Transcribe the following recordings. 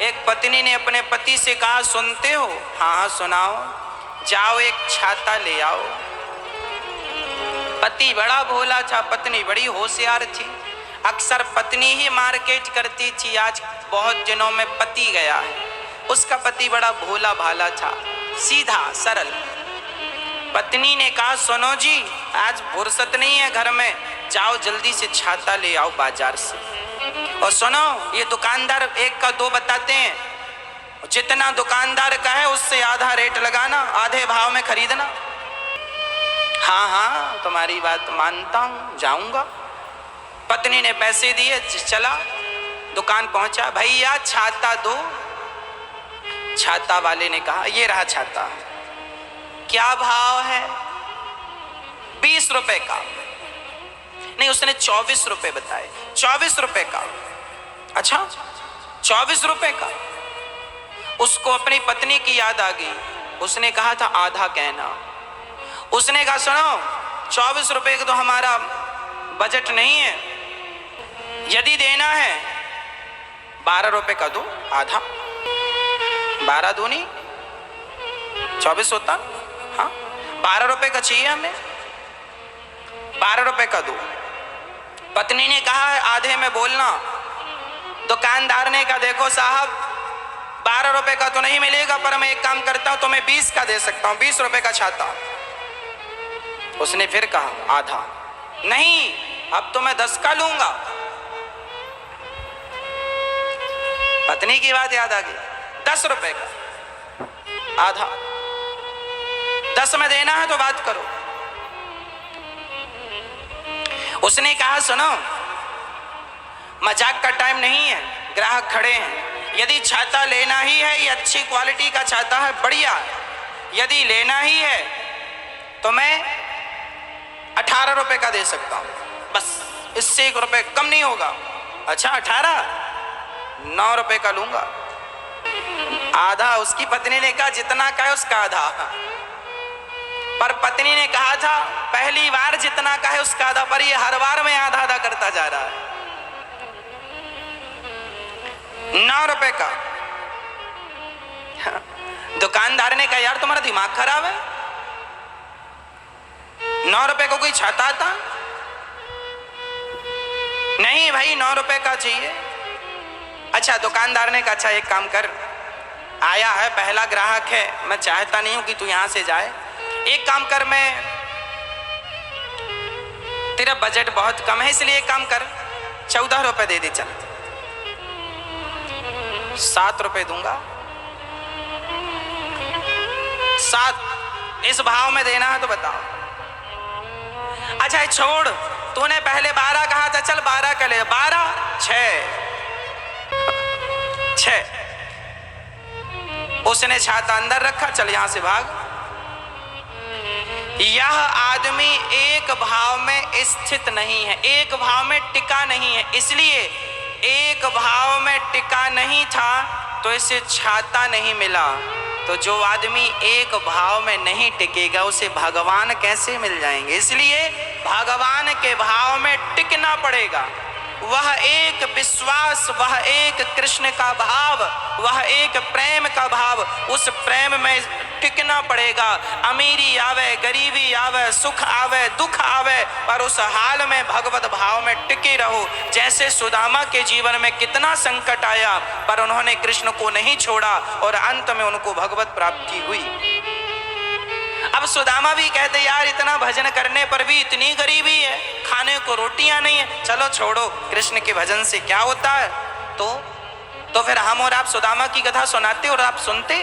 एक पत्नी ने अपने पति से कहा, सुनते हो? हाँ हाँ सुनाओ। जाओ एक छाता ले आओ। पति बड़ा भोला था, पत्नी बड़ी होशियार थी। अक्सर पत्नी ही मार्केट करती थी। आज बहुत दिनों में पति गया है। उसका पति बड़ा भोला भाला था, सीधा सरल। पत्नी ने कहा, सुनो जी, आज फुर्सत नहीं है घर में, जाओ जल्दी से छाता ले आओ बाजार से। और सुनो, ये दुकानदार 1 का 2 बताते हैं, जितना दुकानदार का है उससे आधा रेट लगाना, आधे भाव में खरीदना। हाँ हाँ तुम्हारी बात मानता हूं, जाऊंगा। पत्नी ने पैसे दिए, चला दुकान पहुंचा। भैया छाता दो। छाता वाले ने कहा, ये रहा छाता। क्या भाव है? 20 रुपए का। नहीं, उसने 24 रुपए बताए। 24 रुपए का। अच्छा 24 रुपए का। उसको अपनी पत्नी की याद आ गई। उसने कहा था आधा कहना। उसने कहा, सुनो 24 रुपए का तो हमारा बजट नहीं है, यदि देना है 12 रुपए का दो, आधा। 12 दूनी 24 होता। हाँ 12 रुपए का चाहिए हमें, 12 रुपए का दो। पत्नी ने कहा, आधे में बोलना। दुकानदार ने कहा, देखो साहब 12 रुपए का तो नहीं मिलेगा, पर मैं एक काम करता हूं, तुम्हें 20 का दे सकता हूं, 20 रुपए का छाता। उसने फिर कहा आधा। नहीं, अब तो मैं 10 का लूंगा। पत्नी की बात याद आ गई। 10 रुपए का आधा। 10 में देना है तो बात करो। उसने कहा, सुनो मजाक का टाइम नहीं है, ग्राहक खड़े हैं। यदि छाता लेना ही है, ये अच्छी क्वालिटी का छाता है, बढ़िया। यदि लेना ही है तो मैं 18 रुपए का दे सकता हूं, बस इससे 1 रुपए कम नहीं होगा। अच्छा 18, 9 रुपए का लूंगा। आधा। उसकी पत्नी ने कहा, जितना का है उसका आधा। पर पत्नी ने कहा था पहली बार जितना का है उसका आधा, पर ये हर बार में आधा आधा करता जा रहा है। 9 रुपए का। दुकानदार ने कहा, यार तुम्हारा दिमाग खराब है, 9 रुपए को कोई छाता आता? नहीं भाई 9 रुपए का चाहिए। अच्छा दुकानदार ने कहा, अच्छा एक काम कर, आया है पहला ग्राहक है, मैं चाहता नहीं हूं कि तू यहां से जाए। एक काम कर, मैं तेरा बजट बहुत कम है, इसलिए एक काम कर 14 रुपए दे दे। चल 7 रुपए दूंगा। 7 इस भाव में देना है तो बताओ। अच्छा छोड़, तूने पहले 12 कहा था, चल 12 का ले। 12 6। उसने छाता अंदर रखा, चल यहां से भाग। यह आदमी एक भाव में स्थित नहीं है, एक भाव में टिका नहीं है, इसलिए एक भाव में टिका नहीं था तो इसे छाता नहीं मिला। तो जो आदमी एक भाव में नहीं टिकेगा उसे भगवान कैसे मिल जाएंगे? इसलिए भगवान के भाव में टिकना पड़ेगा। वह एक विश्वास, वह एक कृष्ण का भाव, वह एक प्रेम का भाव, उस प्रेम में टिकना पड़ेगा। अमीरी आवे, गरीबी आवे, सुख आवे, दुख आवे, पर उस हाल में भगवत भाव में टिके रहो। जैसे सुदामा के जीवन में कितना संकट आया पर उन्होंने कृष्ण को नहीं छोड़ा और अंत में उनको भगवत प्राप्ति हुई। अब सुदामा भी कहते, यार इतना भजन करने पर भी इतनी गरीबी है, खाने को रोटियां नहीं है, चलो छोड़ो, कृष्ण के भजन से क्या होता है। तो फिर हम और आप सुदामा की कथा सुनाते और आप सुनते।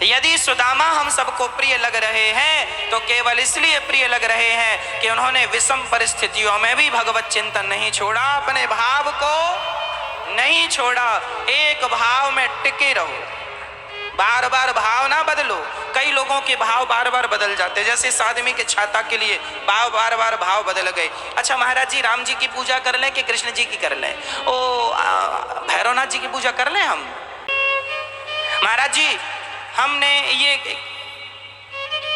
यदि सुदामा हम सबको प्रिय लग रहे हैं तो केवल इसलिए प्रिय लग रहे हैं कि उन्होंने विषम परिस्थितियों में भी भगवत चिंतन नहीं छोड़ा, अपने भाव को नहीं छोड़ा। एक भाव में टिके रहो, बार बार भाव ना बदलो। कई लोगों के भाव बार बार बदल जाते, जैसे इस आदमी के छाता के लिए बार बार भाव बदल गए। अच्छा महाराज जी राम जी की पूजा कर लें कि कृष्ण जी की कर लें? भैरवनाथ जी की पूजा कर लें हम? महाराज जी हमने ये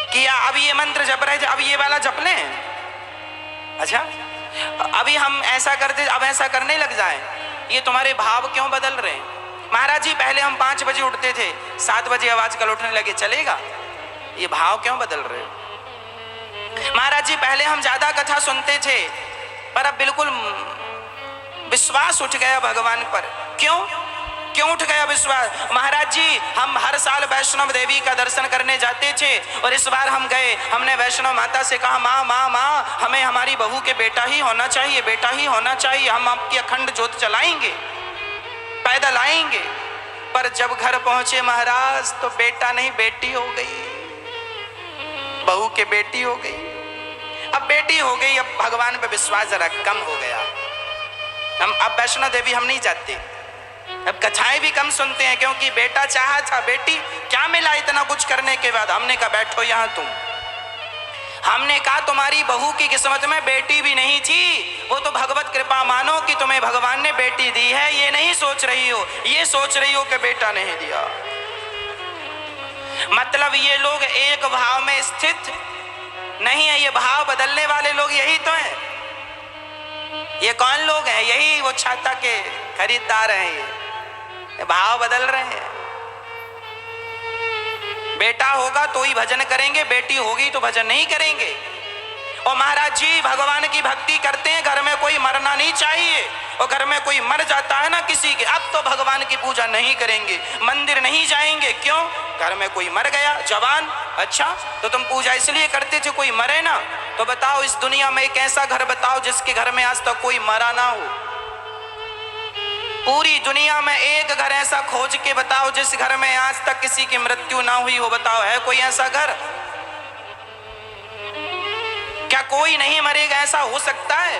किया, अभी ये मंत्र जप रहे थे, अब ये वाला जप लें। अच्छा अभी हम ऐसा करते, अब ऐसा करने लग जाए, ये तुम्हारे भाव क्यों बदल रहे हैं? महाराज जी पहले हम 5 बजे उठते थे, 7 बजे आवाज कल उठने लगे, चलेगा? ये भाव क्यों बदल रहे हो? महाराज जी पहले हम ज्यादा कथा सुनते थे, पर अब बिल्कुल विश्वास उठ गया भगवान पर। क्यों उठ गया विश्वास? महाराज जी हम हर साल वैष्णव देवी का दर्शन करने जाते थे, और इस बार हम गए, हमने वैष्णव माता से कहा, माँ माँ माँ, हमें हमारी बहू के बेटा ही होना चाहिए, बेटा ही होना चाहिए, हम आपकी अखंड ज्योत जलाएंगे, पैदल आएंगे। पर जब घर पहुंचे महाराज तो बेटा नहीं बेटी हो गई, बहू के बेटी हो गई। अब बेटी हो गई, अब भगवान पे विश्वास जरा कम हो गया। हम अब वैष्णो देवी हम नहीं जाते, अब कथाएं भी कम सुनते हैं, क्योंकि बेटा चाहा था, बेटी क्या मिला इतना कुछ करने के बाद? हमने कहा बैठो यहां तुम। हमने कहा तुम्हारी बहू की किस्मत में बेटी भी नहीं थी, वो तो भगवत कृपा मानो कि तुम्हें भगवान ने बेटी दी है, ये नहीं सोच रही हो, ये सोच रही हो कि बेटा नहीं दिया। मतलब ये लोग एक भाव में स्थित नहीं है, ये भाव बदलने वाले लोग यही तो हैं। ये कौन लोग हैं? यही वो छाता के खरीदार हैं, ये भाव बदल रहे हैं। बेटा होगा तो ही भजन करेंगे, बेटी होगी तो भजन नहीं करेंगे। और महाराज जी भगवान की भक्ति करते हैं, घर में कोई मरना नहीं चाहिए, और घर में कोई मर जाता है ना किसी के, अब तो भगवान की पूजा नहीं करेंगे, मंदिर नहीं जाएंगे। क्यों? घर में कोई मर गया जवान, अच्छा तो तुम पूजा इसलिए करते थे कोई मरे ना? तो बताओ इस दुनिया में एक ऐसा घर बताओ जिसके घर में आज तक कोई मरा ना हो। पूरी दुनिया में एक घर ऐसा खोज के बताओ जिस घर में आज तक किसी की मृत्यु ना हुई हो, बताओ है कोई ऐसा घर? क्या कोई नहीं मरेगा? ऐसा हो सकता है?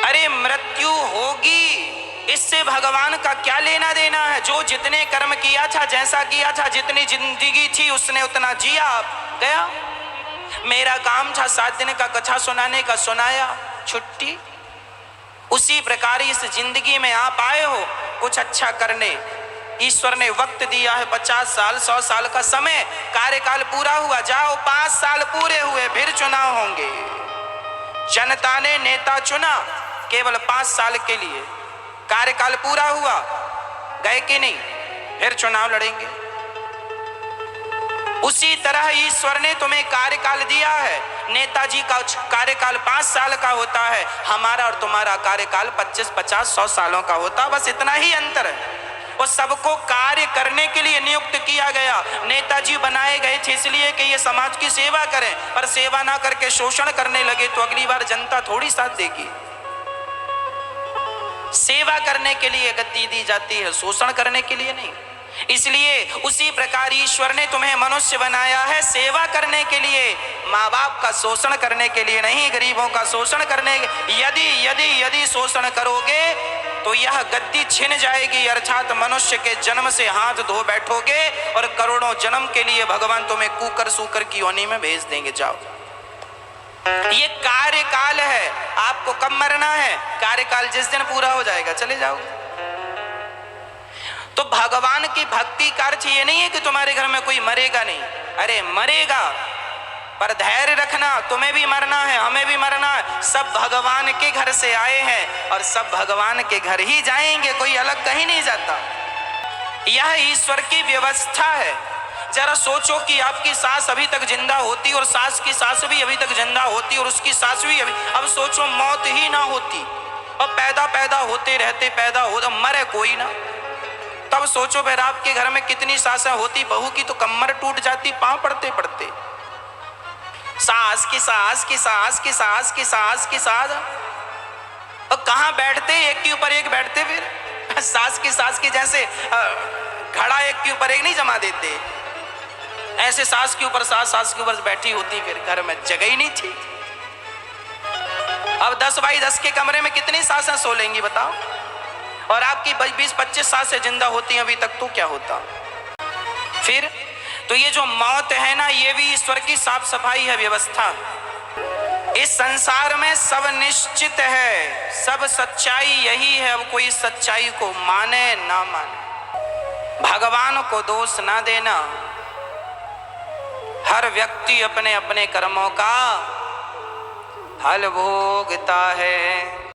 अरे मृत्यु होगी, इससे भगवान का क्या लेना देना है? जो जितने कर्म किया था, जैसा किया था, जितनी जिंदगी थी उसने उतना जिया, गया। मेरा काम था 7 दिन का कथा सुनाने का, सुनाया, छुट्टी। उसी प्रकार इस जिंदगी में आप आए हो कुछ अच्छा करने, ईश्वर ने वक्त दिया है 50 साल 100 साल का समय, कार्यकाल पूरा हुआ, जाओ 5 साल पूरे हुए, फिर चुनाव होंगे। जनता ने नेता चुना केवल 5 साल के लिए, कार्यकाल पूरा हुआ, गए कि नहीं, फिर चुनाव लड़ेंगे। उसी तरह ईश्वर ने तुम्हें कार्यकाल दिया है, नेताजी का कार्यकाल 5 साल का होता है, हमारा और तुम्हारा कार्यकाल 25, 50, 100 सालों का होता, बस इतना ही अंतर है। और सबको कार्य करने के लिए नियुक्त किया गया। नेताजी बनाए गए थे इसलिए कि ये समाज की सेवा करें, पर सेवा ना करके शोषण करने लगे तो अगली बार जनता थोड़ी साथ देगी। सेवा करने के लिए गद्दी दी जाती है, शोषण करने के लिए नहीं। इसलिए उसी प्रकार ईश्वर ने तुम्हें मनुष्य बनाया है सेवा करने के लिए, माँ बाप का शोषण करने के लिए नहीं, गरीबों का शोषण करने। यदि यदि यदि शोषण करोगे तो यह गद्दी छिन जाएगी, अर्थात मनुष्य के जन्म से हाथ धो बैठोगे और करोड़ों जन्म के लिए भगवान तुम्हें कुकर सूकर की योनि में भेज देंगे। जाओ, ये कार्यकाल है, आपको कब मरना है? कार्यकाल जिस दिन पूरा हो जाएगा चले जाओगे। तो भगवान की भक्ति का अर्थ ये नहीं है कि तुम्हारे घर में कोई मरेगा नहीं, अरे मरेगा, पर धैर्य रखना, तुम्हें भी मरना है, हमें भी मरना है, सब भगवान के घर से आए हैं और सब भगवान के घर ही जाएंगे, कोई अलग कहीं नहीं जाता। यह ईश्वर की व्यवस्था है। जरा सोचो कि आपकी सास अभी तक जिंदा होती और सास की सास भी अभी तक जिंदा होती और उसकी सास भी अभी, अब सोचो मौत ही ना होती और पैदा होते रहते पैदा हो, मरे कोई ना, तब सोचो फिर आपके घर में कितनी सासें होती। बहू की तो कमर टूट जाती पांव पड़ते पड़ते, सास की सास की सास की सास की सास की सास, और कहाँ बैठते, एक के ऊपर एक बैठते, फिर सास की जैसे घड़ा एक के ऊपर एक नहीं जमा देते, ऐसे सास के ऊपर सास के ऊपर बैठी होती, फिर घर में जगह ही नहीं थी। अब 10 बाई 10 के कमरे में कितनी सासें सो लेंगी बताओ, और आपकी 20-25 सासें जिंदा होती अभी तक, तो क्या होता फिर? तो ये जो मौत है ना, ये भी ईश्वर की साफ सफाई है, व्यवस्था। इस संसार में सब निश्चित है, सब सच्चाई यही है। अब कोई सच्चाई को माने ना माने, भगवान को दोष ना देना, हर व्यक्ति अपने अपने कर्मों का फल भोगता है।